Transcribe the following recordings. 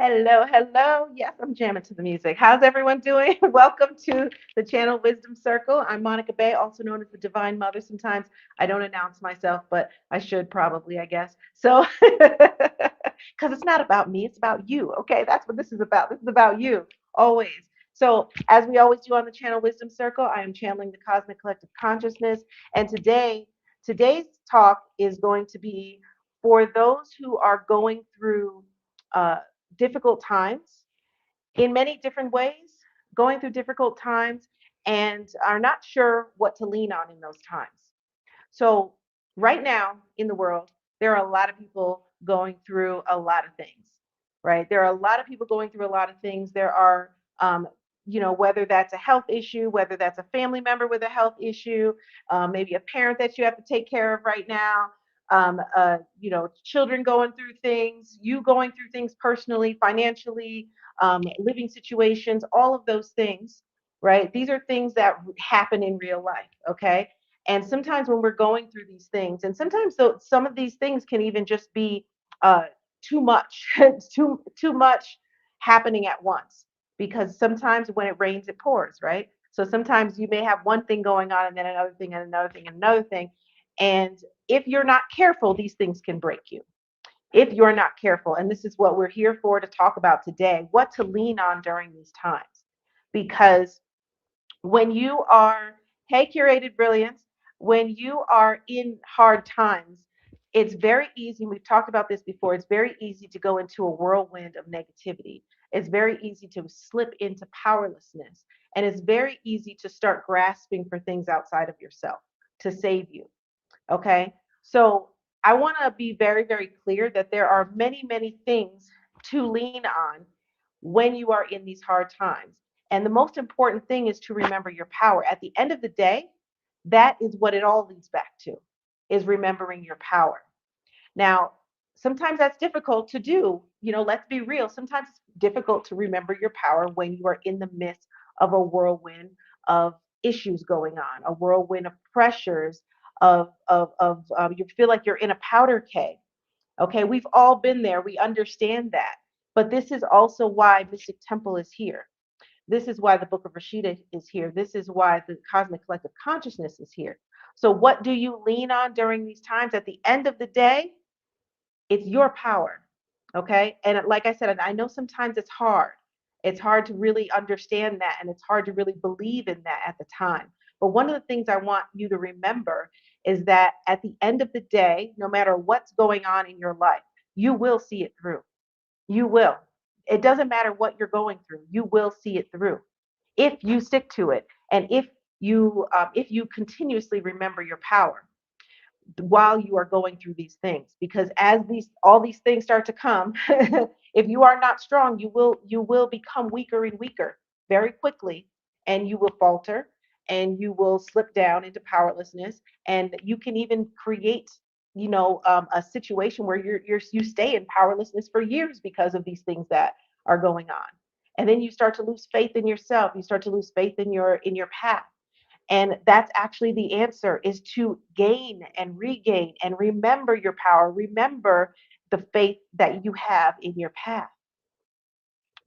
Hello, hello. Yes, I'm jamming to the music. How's everyone doing? Welcome to the channel Wisdom Circle. I'm Monica Bay, also known as the Divine Mother. Sometimes I don't announce myself, but I should probably, I guess. So, because it's not about me, it's about you. Okay, that's what this is about. This is about you, always. So, as we always do on the channel Wisdom Circle, I am channeling the cosmic collective consciousness. And today's talk is going to be for those who are going through uh, difficult times in many different ways, going through difficult times, and are not sure what to lean on in those times. So, right now in the world, there are a lot of people going through a lot of things, right? There are a lot of people going through a lot of things. There are, whether that's a health issue, whether that's a family member with a health issue, maybe a parent that you have to take care of right now, children going through things, you going through things personally, financially, living situations, all of those things, right? These are things that happen in real life, okay? And sometimes when we're going through these things, and sometimes some of these things can even just be uh, too much, too much happening at once. Because sometimes when it rains, it pours, right? So sometimes you may have one thing going on, and then another thing, and another thing, and another thing. And if you're not careful, these things can break you. If you're not careful, and this is what we're here for to talk about today, what to lean on during these times. Because when you are, hey, curated brilliance, when you are in hard times, it's very easy. We've talked about this before. It's very easy to go into a whirlwind of negativity. It's very easy to slip into powerlessness. And it's very easy to start grasping for things outside of yourself to save you. Okay. So I want to be very, very clear that there are many, many things to lean on when you are in these hard times. And the most important thing is to remember your power. At the end of the day, that is what it all leads back to, is remembering your power. Now, sometimes that's difficult to do. Let's be real. Sometimes it's difficult to remember your power when you are in the midst of a whirlwind of issues going on, a whirlwind of pressures, of you feel like you're in a powder keg. Okay, we've all been there. We understand that. But this is also why Mystic Temple is here. This is why the Book of Rasheeda is here. This is why the Cosmic Collective Consciousness is here. So, what do you lean on during these times? At the end of the day, it's your power. Okay. And like I said, I know sometimes it's hard. It's hard to really understand that, and it's hard to really believe in that at the time. But one of the things I want you to remember is that at the end of the day, no matter what's going on in your life, you will see it through. You will. It doesn't matter what you're going through. You will see it through if you stick to it, and if you continuously remember your power while you are going through these things. Because as these things start to come, if you are not strong, you will become weaker and weaker very quickly, and you will falter, and you will slip down into powerlessness, and you can even create a situation where you stay in powerlessness for years because of these things that are going on. And then you start to lose faith in yourself, you start to lose faith in your path. And that's actually the answer, is to gain and regain and remember your power. Remember the faith that you have in your path.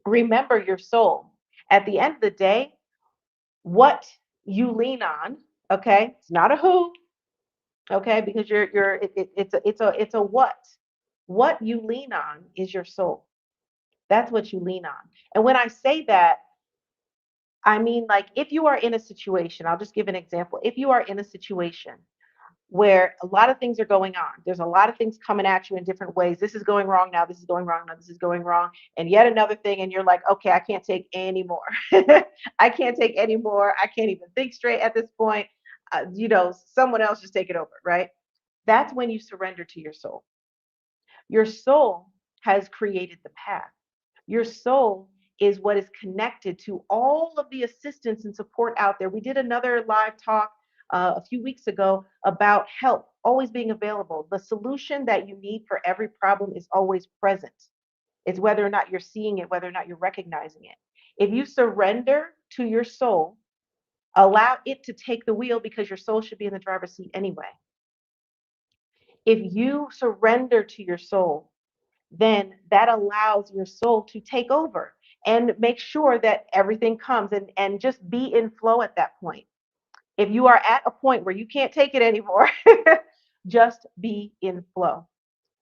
Remember your soul. At the end of the day, what you lean on, okay? It's not a who, okay? Because it's a what. What you lean on is your soul. That's what you lean on. And when I say that, I mean, like, if you are in a situation, I'll just give an example. If you are in a situation where a lot of things are going on. There's a lot of things coming at you in different ways. This is going wrong now. This is going wrong now. This is going wrong. And yet another thing. And you're like, okay, I can't take any more. I can't take any more. I can't even think straight at this point. Someone else just take it over, right? That's when you surrender to your soul. Your soul has created the path. Your soul is what is connected to all of the assistance and support out there. We did another live talk a few weeks ago about help always being available. The solution that you need for every problem is always present. It's whether or not you're seeing it, whether or not you're recognizing it. If you surrender to your soul, allow it to take the wheel, because your soul should be in the driver's seat anyway. If you surrender to your soul, then that allows your soul to take over and make sure that everything comes, and just be in flow at that point. If you are at a point where you can't take it anymore, just be in flow.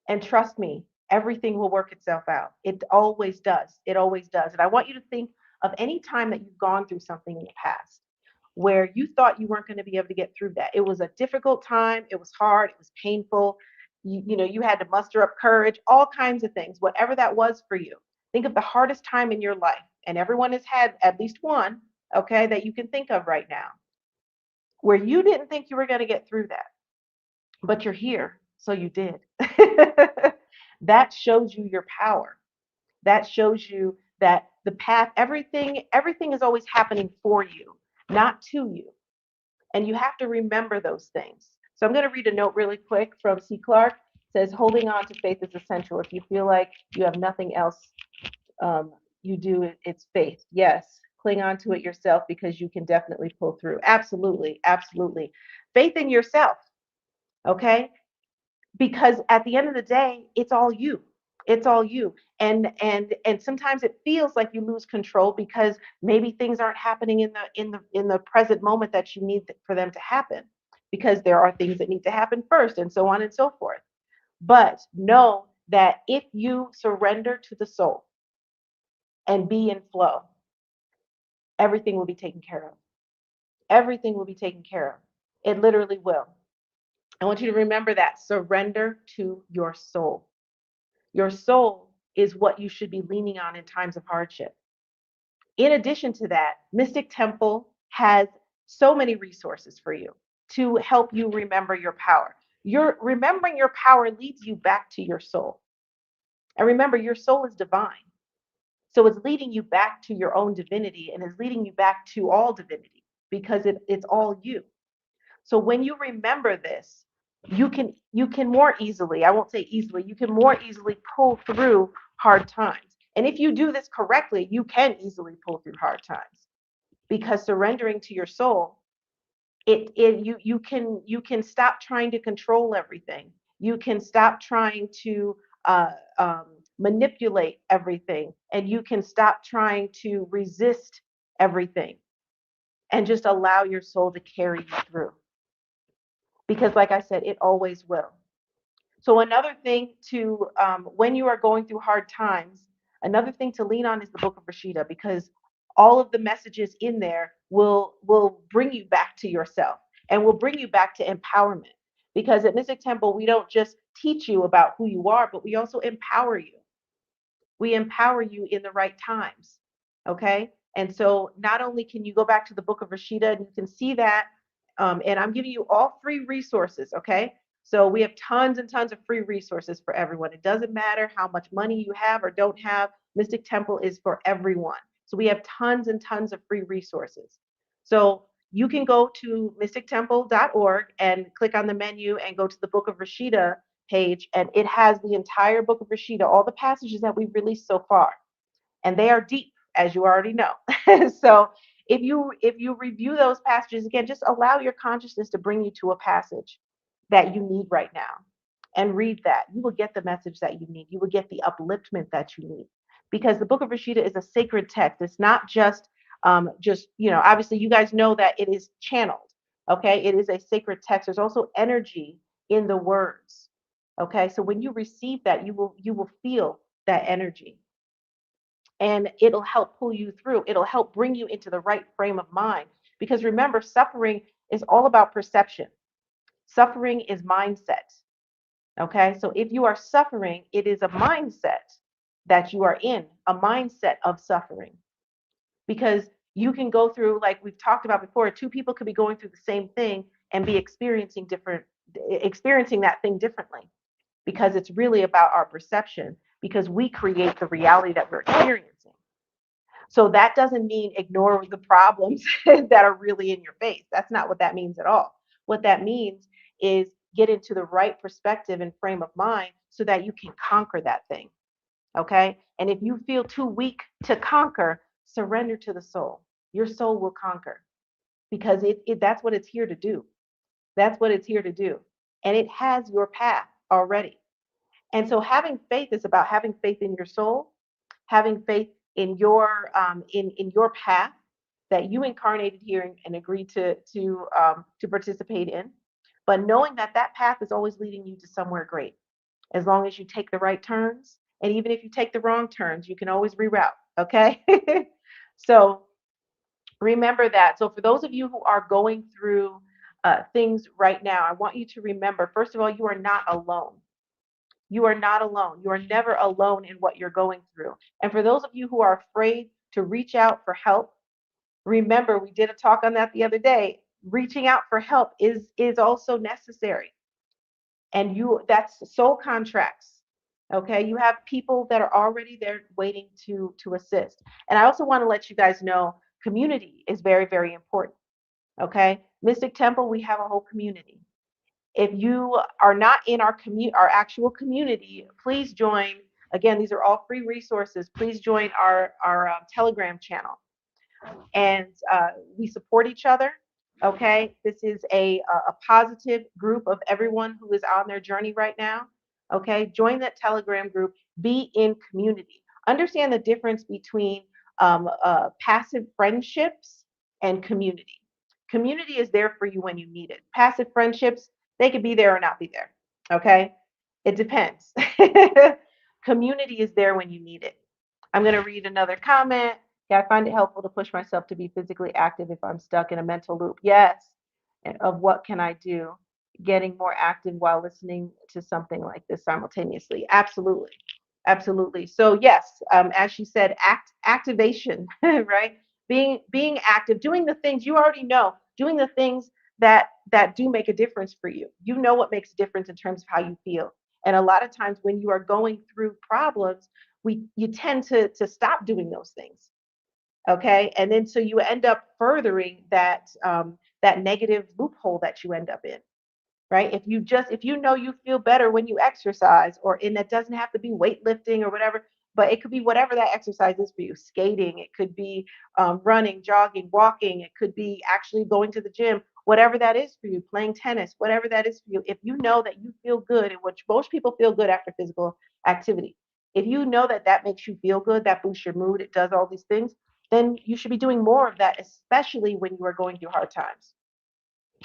And trust me, everything will work itself out. It always does. It always does. And I want you to think of any time that you've gone through something in the past where you thought you weren't going to be able to get through that. It was a difficult time. It was hard. It was painful. You had to muster up courage, all kinds of things, whatever that was for you. Think of the hardest time in your life. And everyone has had at least one, okay, that you can think of right now, where you didn't think you were going to get through that, but you're here, so you did. That shows you your power. That shows you that the path, everything is always happening for you, not to you. And you have to remember those things. So I'm going to read a note really quick from C. Clark. It says, holding on to faith is essential. If you feel like you have nothing else, you do it, it's faith. Yes, cling on to it yourself, because you can definitely pull through. Absolutely, absolutely. Faith in yourself, okay? Because at the end of the day, it's all you. It's all you. And sometimes it feels like you lose control because maybe things aren't happening in the present moment that you need for them to happen, because there are things that need to happen first, and so on and so forth. But know that if you surrender to the soul and be in flow, everything will be taken care of. Everything will be taken care of. It literally will. I want you to remember that. Surrender to your soul. Your soul is what you should be leaning on in times of hardship. In addition to that, Mystic Temple has so many resources for you to help you remember your power. Your remembering your power leads you back to your soul. And remember, your soul is divine. So it's leading you back to your own divinity, and is leading you back to all divinity, because it's all you. So when you remember this, you can more easily, I won't say easily, you can more easily pull through hard times. And if you do this correctly, you can easily pull through hard times, because surrendering to your soul, you can stop trying to control everything. You can stop trying to uh, um, manipulate everything, and you can stop trying to resist everything, and just allow your soul to carry you through, because like I said, it always will. So another thing to, when you are going through hard times, another thing to lean on is the Book of Rasheeda, because all of the messages in there will bring you back to yourself, and will bring you back to empowerment. Because at Mystic Temple, we don't just teach you about who you are, but we also empower you. We empower you in the right times. Okay. And so not only can you go back to the Book of Rashida and you can see that, and I'm giving you all free resources. Okay. So we have tons and tons of free resources for everyone. It doesn't matter how much money you have or don't have, Mystic Temple is for everyone. So we have tons and tons of free resources. So you can go to mystictemple.org and click on the menu and go to the Book of Rashida page, and it has the entire Book of Rashida, all the passages that we've released so far, and they are deep, as you already know. So if you review those passages again, just allow your consciousness to bring you to a passage that you need right now, and read that. You will get the message that you need. You will get the upliftment that you need, because the Book of Rashida is a sacred text. It's not just obviously you guys know that it is channeled. Okay, it is a sacred text. There's also energy in the words. Okay, so when you receive that, you will feel that energy, and it'll help pull you through. It'll help bring you into the right frame of mind, because remember, suffering is all about perception. Suffering is mindset. Okay, so if you are suffering, it is a mindset that you are in, a mindset of suffering, because you can go through, like we've talked about before, two people could be going through the same thing and be experiencing that thing differently, because it's really about our perception, because we create the reality that we're experiencing. So that doesn't mean ignore the problems that are really in your face. That's not what that means at all. What that means is get into the right perspective and frame of mind so that you can conquer that thing. Okay. And if you feel too weak to conquer, surrender to the soul. Your soul will conquer, because that's what it's here to do. That's what it's here to do. And it has your path already. And so having faith is about having faith in your soul, having faith in your path that you incarnated here and agreed to participate in, but knowing that that path is always leading you to somewhere great. As long as you take the right turns, and even if you take the wrong turns, you can always reroute. Okay. So remember that. So for those of you who are going through things right now, I want you to remember, first of all, you are not alone. You are not alone. You are never alone in what you're going through. And for those of you who are afraid to reach out for help, remember we did a talk on that the other day. Reaching out for help is also necessary. And that's soul contracts. Okay? You have people that are already there waiting to assist. And I also want to let you guys know community is very, very important. Okay? Mystic Temple, we have a whole community. If you are not in our actual community, please join. Again, these are all free resources. Please join our Telegram channel, and we support each other. Okay, this is a positive group of everyone who is on their journey right now. Okay, join that Telegram group. Be in community. Understand the difference between passive friendships and community. Community is there for you when you need it. Passive friendships, they could be there or not be there. Okay, it depends. Community is there when you need it. I'm going to read another comment. Yeah, I find it helpful to push myself to be physically active if I'm stuck in a mental loop. Yes. And of what can I do? Getting more active while listening to something like this simultaneously. Absolutely. Absolutely. So yes, as she said, activation, right? Being active, doing the things you already know, doing the things that do make a difference for you. You know what makes a difference in terms of how you feel. And a lot of times when you are going through problems, you tend to stop doing those things. Okay, and then so you end up furthering that negative loophole that you end up in, right? If you know you feel better when you exercise, or and that doesn't have to be weightlifting or whatever, but it could be whatever that exercise is for you. Skating, it could be running, jogging, walking, it could be actually going to the gym, whatever that is for you, playing tennis, whatever that is for you. If you know that you feel good, and which most people feel good after physical activity, if you know that that makes you feel good, that boosts your mood, it does all these things, then you should be doing more of that, especially when you are going through hard times.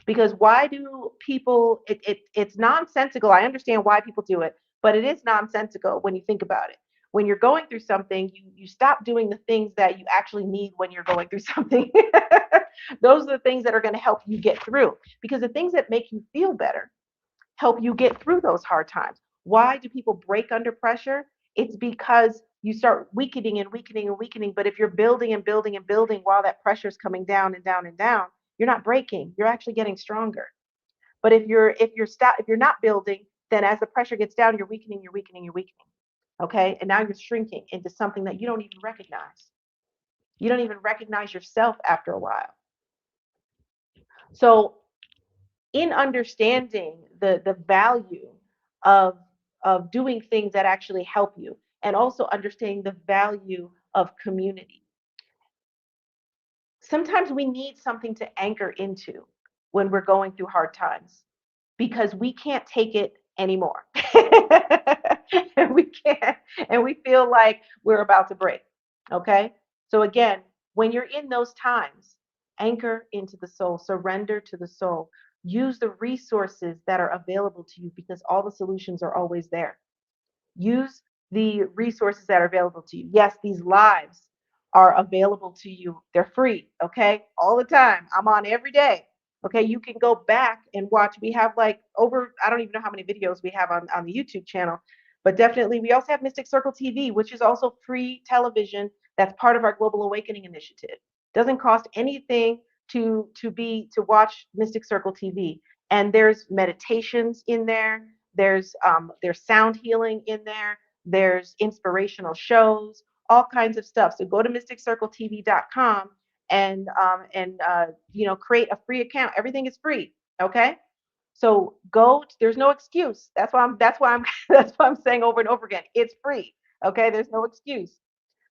Because why do people it's nonsensical. I understand why people do it, but it is nonsensical when you think about it. When you're going through something, you stop doing the things that you actually need when you're going through something. Those are the things that are going to help you get through, because the things that make you feel better help you get through those hard times. Why do people break under pressure? It's because you start weakening and weakening and weakening. But if you're building and building and building while that pressure is coming down and down and down, you're not breaking. You're actually getting stronger. But if you're not building, then as the pressure gets down, you're weakening, you're weakening, you're weakening. Okay, and now you're shrinking into something that you don't even recognize. You don't even recognize yourself after a while. So in understanding the value of doing things that actually help you, and also understanding the value of community, sometimes we need something to anchor into when we're going through hard times, because we can't take it anymore. And we can't, and we feel like we're about to break. Okay, so again, when you're in those times, anchor into the soul, surrender to the soul, use the resources that are available to you, because all the solutions are always there. Use the resources that are available to you. Yes, these lives are available to you. They're free, okay? All the time. I'm on every day. Okay, you can go back and watch. We have like over, I don't even know how many videos we have on the YouTube channel, but definitely we also have Mystic Circle TV, which is also free television. That's part of our Global Awakening Initiative. Doesn't cost anything to watch Mystic Circle TV. And there's meditations in there. There's sound healing in there. There's inspirational shows, all kinds of stuff. So go to mysticcircletv.com and create a free account. Everything is free. Okay. So there's no excuse. That's why I'm saying over and over again, it's free. Okay. There's no excuse.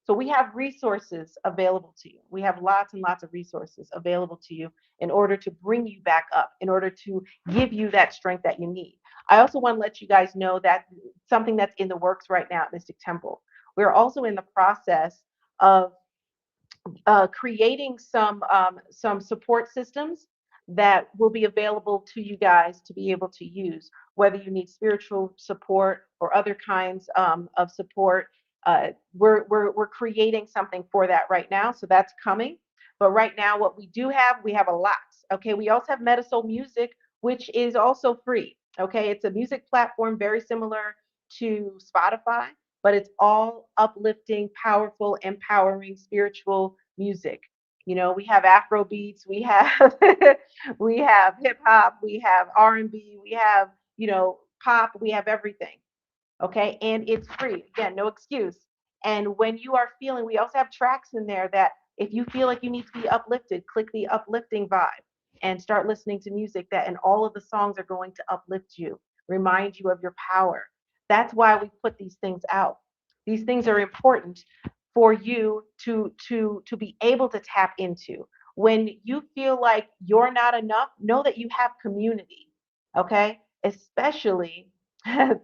So we have resources available to you. We have lots and lots of resources available to you in order to bring you back up, in order to give you that strength that you need. I also want to let you guys know that something that's in the works right now at Mystic Temple. We're also in the process of creating some support systems that will be available to you guys to be able to use, whether you need spiritual support or other kinds of support. We're creating something for that right now, so that's coming. But right now, what we have a lot. Okay, we also have MetaSoul Music, which is also free. Okay, it's a music platform very similar to Spotify, but it's all uplifting, powerful, empowering, spiritual music. You know, we have Afro beats, we have we have hip hop, we have R&B, we have, pop, we have everything. Okay, and it's free. Again, no excuse. And when you are feeling, we also have tracks in there that if you feel like you need to be uplifted, click the uplifting vibe and start listening to music that, and all of the songs are going to uplift you, remind you of your power. That's why we put these things out. These things are important for you to be able to tap into. When you feel like you're not enough, know that you have community. Okay, especially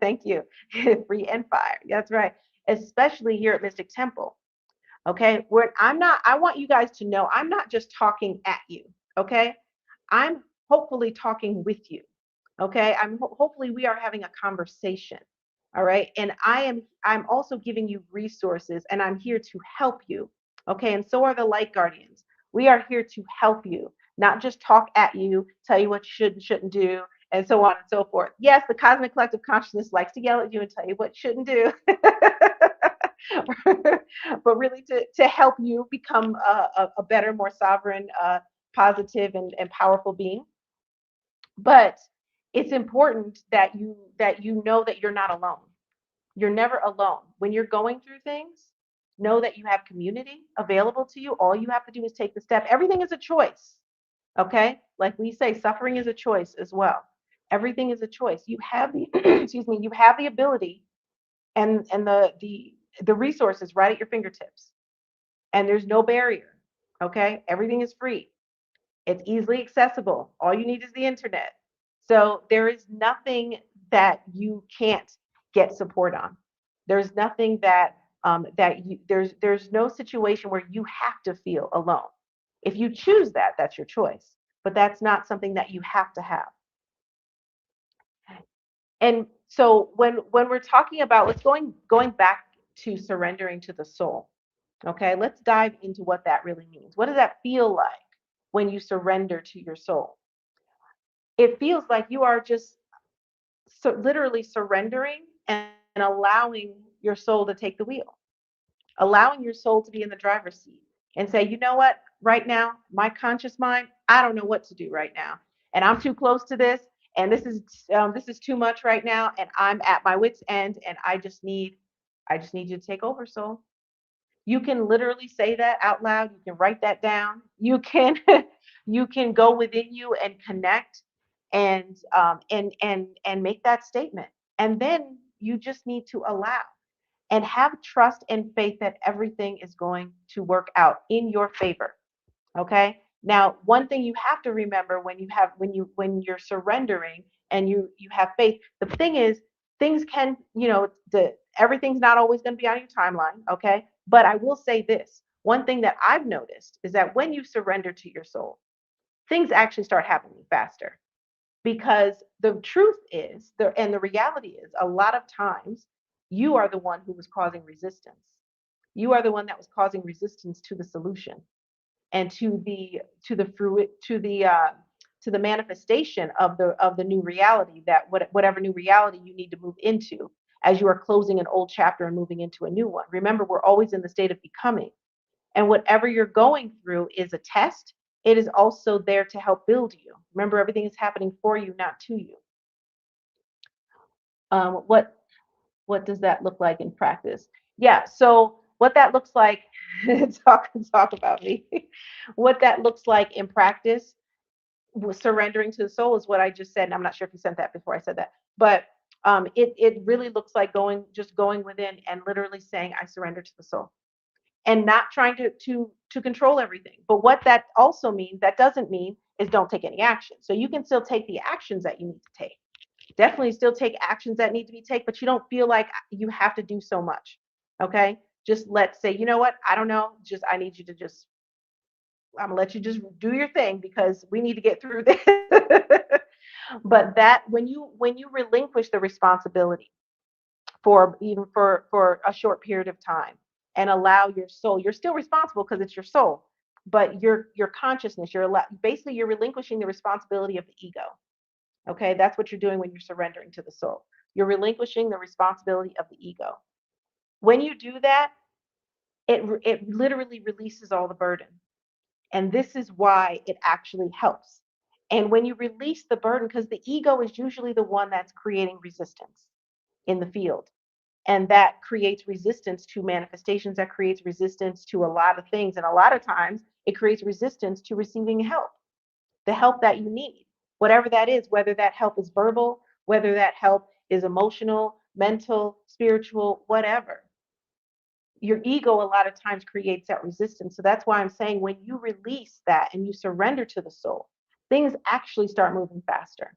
thank you. Free and fire. That's right. Especially here at Mystic Temple. Okay. Where I want you guys to know I'm not just talking at you. Okay. I'm hopefully talking with you. Okay. Hopefully we are having a conversation. All right. And I'm also giving you resources and I'm here to help you. Okay. And so are the light guardians. We are here to help you, not just talk at you, tell you what you should and shouldn't do, and so on and so forth. Yes, the cosmic collective consciousness likes to yell at you and tell you what you shouldn't do. But really to help you become a better, more sovereign, positive, and powerful being. But it's important that you know that you're not alone. You're never alone. When you're going through things, know that you have community available to you. All you have to do is take the step. Everything is a choice. Okay? Like we say, suffering is a choice as well. Everything is a choice. You have the excuse me, you have the ability and the resources right at your fingertips. And there's no barrier. Okay? Everything is free. It's easily accessible. All you need is the internet. So there is nothing that you can't get support on. There's nothing there's no situation where you have to feel alone. If you choose that, that's your choice. But that's not something that you have to have. And so when we're talking about, let's going back to surrendering to the soul. Okay, let's dive into what that really means. What does that feel like when you surrender to your soul? It feels like you are just literally surrendering and allowing your soul to take the wheel, allowing your soul to be in the driver's seat and say, you know what, right now, my conscious mind, I don't know what to do right now. And I'm too close to this. And this is too much right now. And I'm at my wit's end. And I just need you to take over, soul. You can literally say that out loud. You can write that down. You can you can go within you and connect and make that statement. And then you just need to allow and have trust and faith that everything is going to work out in your favor. Okay. Now, one thing you have to remember when you're surrendering and you have faith, the thing is things can, the everything's not always going to be on your timeline. Okay. But I will say this. One thing that I've noticed is that when you surrender to your soul, things actually start happening faster because the truth is and the reality is a lot of times you are the one who was causing resistance. You are the one that was causing resistance to the solution and to the manifestation of the new reality, that whatever new reality you need to move into as you are closing an old chapter and moving into a new one. Remember, we're always in the state of becoming, and whatever you're going through is a test. It is also there to help build you. Remember, everything is happening for you, not to you. Um, what what does that look like in practice? Yeah, so what that looks like, talk about me. What that looks like in practice, surrendering to the soul, is what I just said. And I'm not sure if you sent that before I said that, but it really looks like going within and literally saying, I surrender to the soul, and not trying to control everything. But what that also means, that doesn't mean is don't take any action. So you can still take the actions that you need to take. Definitely still take actions that need to be taken, but you don't feel like you have to do so much. Okay. Just let's say, you know what? I don't know. Just, I need you to just, I'm gonna let you just do your thing because we need to get through this. But that when you relinquish the responsibility for even for a short period of time and allow your soul, you're still responsible because it's your soul, but your consciousness, basically you're relinquishing the responsibility of the ego. Okay, that's what you're doing when you're surrendering to the soul. You're relinquishing the responsibility of the ego. When you do that, it literally releases all the burden. And this is why it actually helps. And when you release the burden, because the ego is usually the one that's creating resistance in the field. And that creates resistance to manifestations, that creates resistance to a lot of things. And a lot of times it creates resistance to receiving help, the help that you need, whatever that is, whether that help is verbal, whether that help is emotional, mental, spiritual, whatever. Your ego a lot of times creates that resistance. So that's why I'm saying when you release that and you surrender to the soul, things actually start moving faster.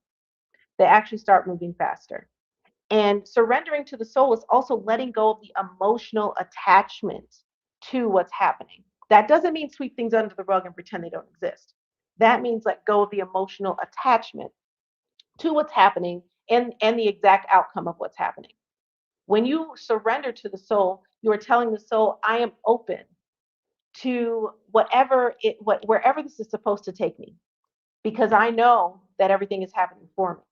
They actually start moving faster. And surrendering to the soul is also letting go of the emotional attachment to what's happening. That doesn't mean sweep things under the rug and pretend they don't exist. That means let go of the emotional attachment to what's happening and the exact outcome of what's happening. When you surrender to the soul, you are telling the soul, I am open to wherever this is supposed to take me, because I know that everything is happening for me.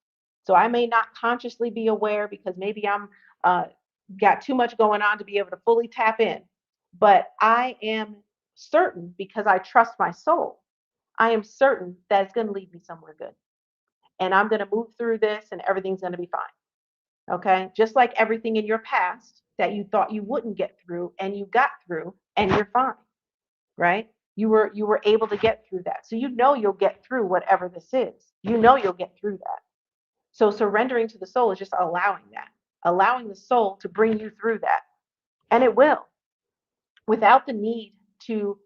So I may not consciously be aware because maybe I'm uh, got too much going on to be able to fully tap in, but I am certain because I trust my soul. I am certain that it's going to lead me somewhere good, and I'm going to move through this, and everything's going to be fine. Okay, just like everything in your past that you thought you wouldn't get through, and you got through, and you're fine, right? You were able to get through that. So you know you'll get through whatever this is. You know you'll get through that. So surrendering to the soul is just allowing that, allowing the soul to bring you through that. And it will, without the need to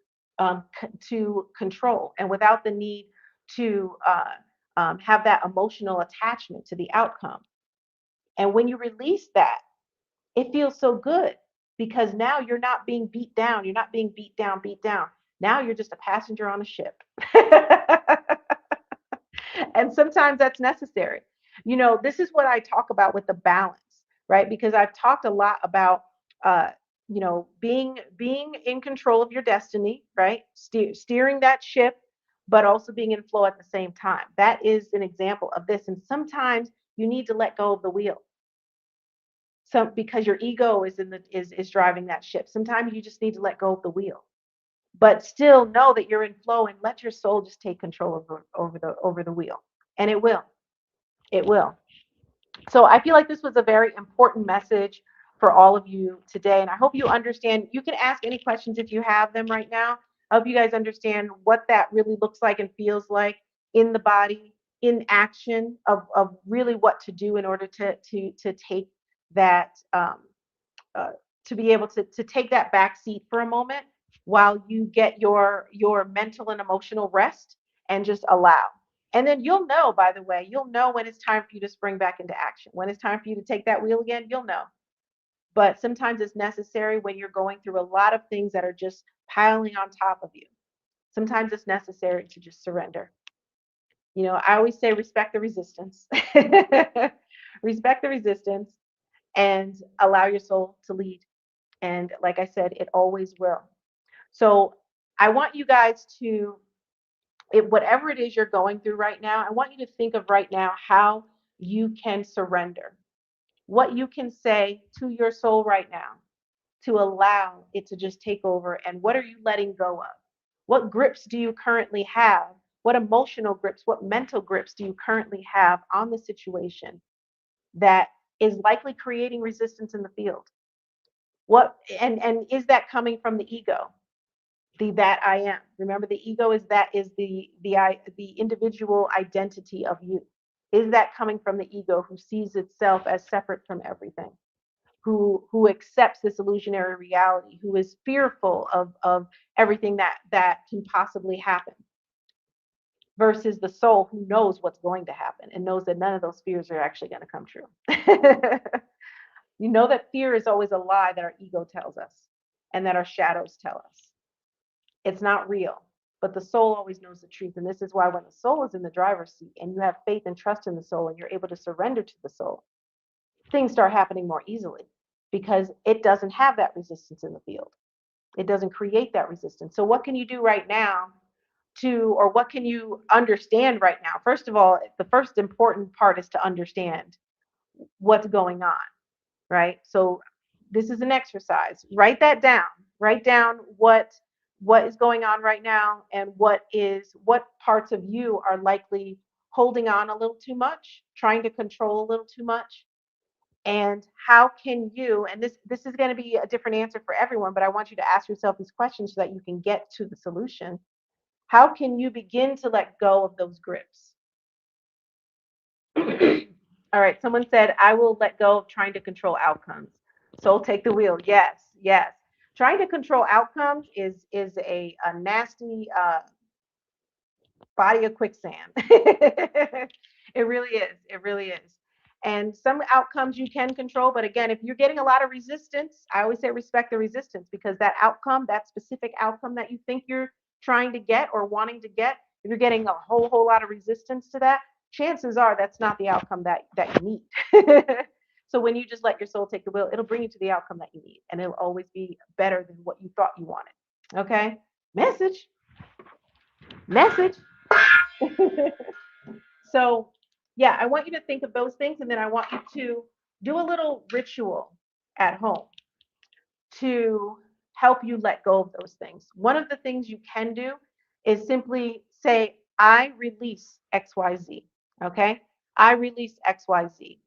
control and without the need to have that emotional attachment to the outcome. And when you release that, it feels so good because now you're not being beat down. You're not being beat down, beat down. Now you're just a passenger on a ship. And sometimes that's necessary. This is what I talk about with the balance, right? Because I've talked a lot about, uh, being in control of your destiny, right? Steering that ship, but also being in flow at the same time. That is an example of this. And sometimes you need to let go of the wheel. Because your ego is driving that ship. Sometimes you just need to let go of the wheel, but still know that you're in flow and let your soul just take control over the wheel. And it will. So I feel like this was a very important message for all of you today, and I hope you understand. You can ask any questions if you have them right now. I hope you guys understand what that really looks like and feels like in the body, in action of really what to do in order to take that uh, to be able to take that back seat for a moment while you get your mental and emotional rest and just allow. And then you'll know, by the way, you'll know when it's time for you to spring back into action. When it's time for you to take that wheel again, you'll know. But sometimes it's necessary when you're going through a lot of things that are just piling on top of you. Sometimes it's necessary to just surrender. I always say respect the resistance. Respect the resistance and allow your soul to lead. And like I said, it always will. So I want you guys to, whatever it is you're going through right now, I want you to think of right now how you can surrender, what you can say to your soul right now to allow it to just take over. And what are you letting go of? What grips do you currently have? What emotional grips, what mental grips do you currently have on the situation that is likely creating resistance in the field? What and is that coming from the ego? The that I am. Remember, the ego is the individual identity of you. Is that coming from the ego who sees itself as separate from everything? Who accepts this illusionary reality, who is fearful of everything that can possibly happen. versus the soul who knows what's going to happen and knows that none of those fears are actually going to come true. You know that fear is always a lie that our ego tells us and that our shadows tell us. It's not real. But the soul always knows the truth. And this is why when the soul is in the driver's seat and you have faith and trust in the soul and you're able to surrender to the soul, things start happening more easily because it doesn't have that resistance in the field. It doesn't create that resistance. So, what can you do right now or what can you understand right now? First of all, the first important part is to understand what's going on, right? So this is an exercise. Write that down. Write down what is going on right now and what parts of you are likely holding on a little too much, trying to control a little too much. And how can you, and this is going to be a different answer for everyone, but I want you to ask yourself these questions so that you can get to the solution. How can you begin to let go of those grips? All right, someone said, I will let go of trying to control outcomes. Soul, take the wheel. Yes, yes. Trying to control outcomes is a nasty body of quicksand. It really is. It really is. And some outcomes you can control, but again, if you're getting a lot of resistance, I always say respect the resistance because that outcome, that specific outcome that you think you're trying to get or wanting to get, if you're getting a whole lot of resistance to that, chances are that's not the outcome that you need. So when you just let your soul take the wheel, it'll bring you to the outcome that you need, and it'll always be better than what you thought you wanted. Okay? Message. Message. So, yeah, I want you to think of those things, and then I want you to do a little ritual at home to help you let go of those things. One of the things you can do is simply say, I release XYZ. Okay? I release XYZ.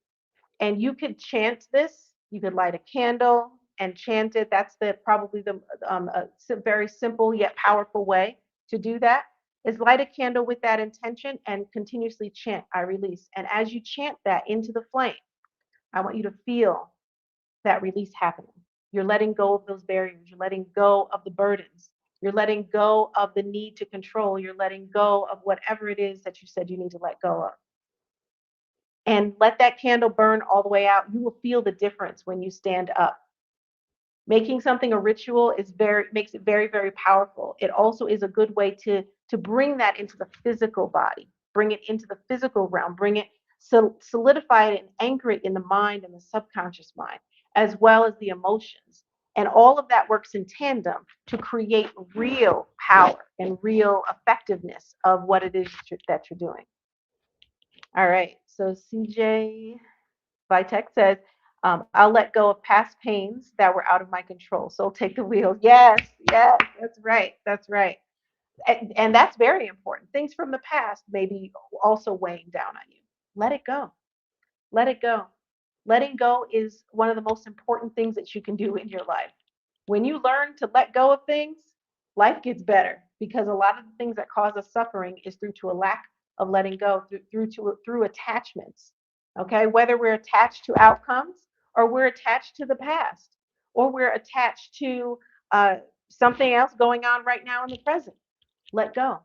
And you could chant this. You could light a candle and chant it. That's probably the very simple yet powerful way to do that. Is light a candle with that intention and continuously chant, I release. And as you chant that into the flame, I want you to feel that release happening. You're letting go of those barriers. You're letting go of the burdens. You're letting go of the need to control. You're letting go of whatever it is that you said you need to let go of. And let that candle burn all the way out. You will feel the difference when you stand up. Making something a ritual makes it very, very powerful. It also is a good way to bring that into the physical body, bring it into the physical realm, bring it solidify it and anchor it in the mind and the subconscious mind, as well as the emotions. And all of that works in tandem to create real power and real effectiveness of what it is that you're doing. All right. So CJ Vitek says, I'll let go of past pains that were out of my control. So take the wheel. Yes, yes, that's right. That's right. And that's very important. Things from the past may be also weighing down on you. Let it go. Let it go. Letting go is one of the most important things that you can do in your life. When you learn to let go of things, life gets better because a lot of the things that cause us suffering is through to a lack of letting go, through attachments. Okay, whether we're attached to outcomes or we're attached to the past or we're attached to something else going on right now in the present. Let go.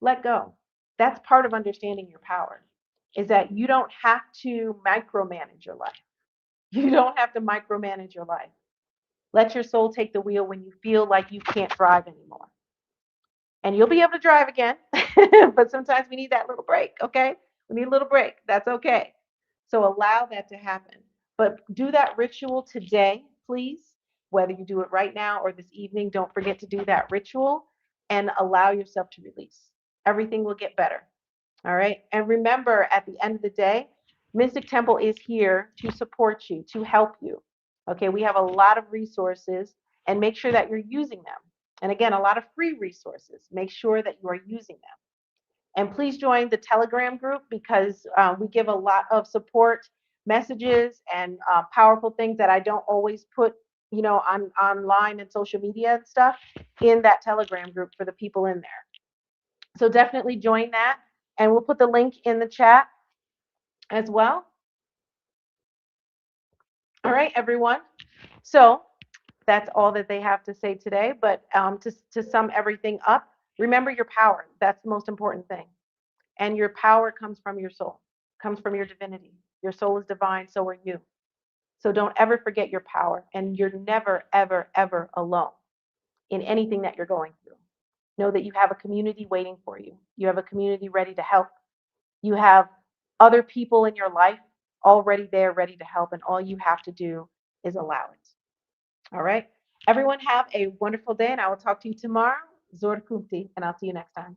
Let go. That's part of understanding your power, is that you don't have to micromanage your life. You don't have to micromanage your life. Let your soul take the wheel when you feel like you can't drive anymore. And you'll be able to drive again. But sometimes we need that little break, okay? We need a little break. That's okay. So allow that to happen. But do that ritual today, please. Whether you do it right now or this evening, don't forget to do that ritual and allow yourself to release. Everything will get better. All right. And remember, at the end of the day, Mystic Temple is here to support you, to help you. Okay. We have a lot of resources and make sure that you're using them. And again, a lot of free resources. Make sure that you are using them. And please join the Telegram group because we give a lot of support messages and powerful things that I don't always put, on online and social media and stuff in that Telegram group for the people in there. So definitely join that. And we'll put the link in the chat as well. All right, everyone. So that's all that they have to say today. But to sum everything up, Remember your power. That's the most important thing. And your power comes from your soul, comes from your divinity. Your soul is divine, so are you. So don't ever forget your power. And you're never, ever, ever alone in anything that you're going through. Know that you have a community waiting for you. You have a community ready to help. You have other people in your life already there, ready to help. And all you have to do is allow it. All right. Everyone have a wonderful day, and I will talk to you tomorrow. Zor Kunti, and I'll see you next time.